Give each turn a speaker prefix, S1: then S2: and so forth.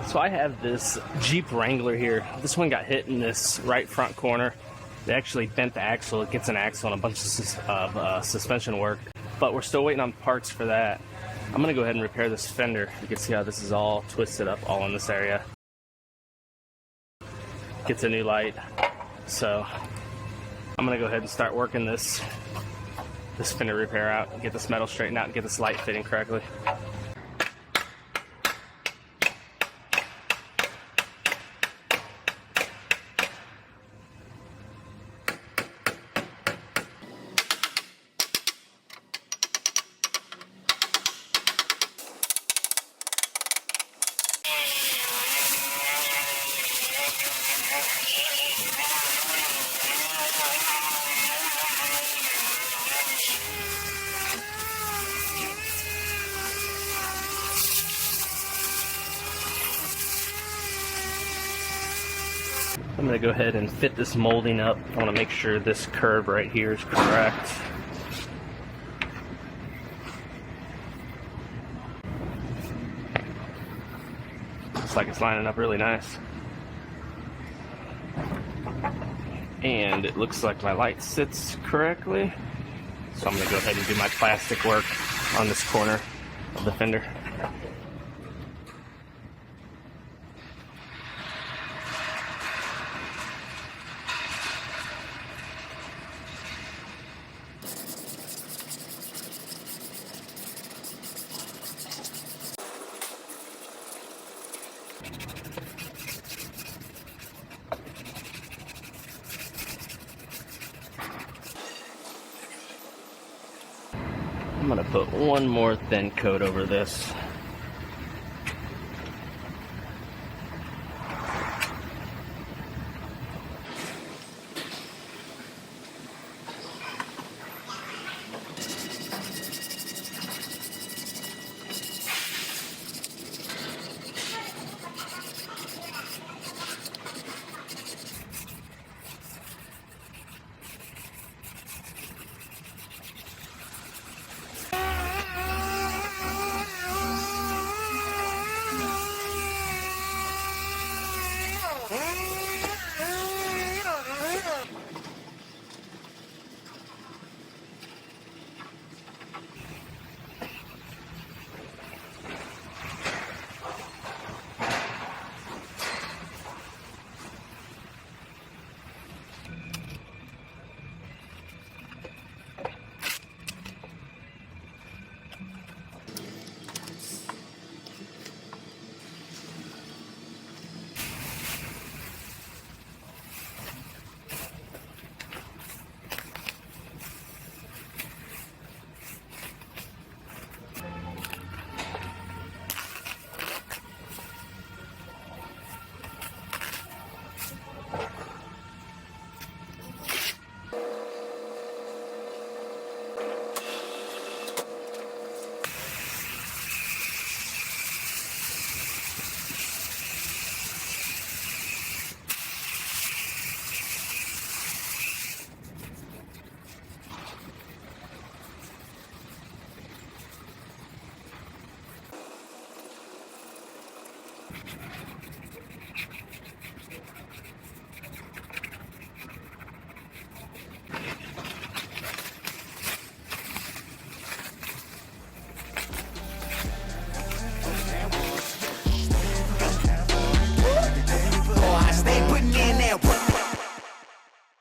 S1: So I have this Jeep Wrangler here. This one got hit in this right front corner. They actually bent the axle. It gets an axle and a bunch of suspension work. But we're still waiting on parts for that. I'm going to go ahead and repair this fender. You can see how this is all twisted up all in this area. Gets a new light. So I'm going to go ahead and start working this fender repair out and get this metal straightened out and get this light fitting correctly. I'm going to go ahead and fit this molding up. I want to make sure this curve right here is correct. Looks like it's lining up really nice. And it looks like my light sits correctly. So I'm going to go ahead and do my plastic work on this corner of the fender. I'm going to put one more thin coat over this.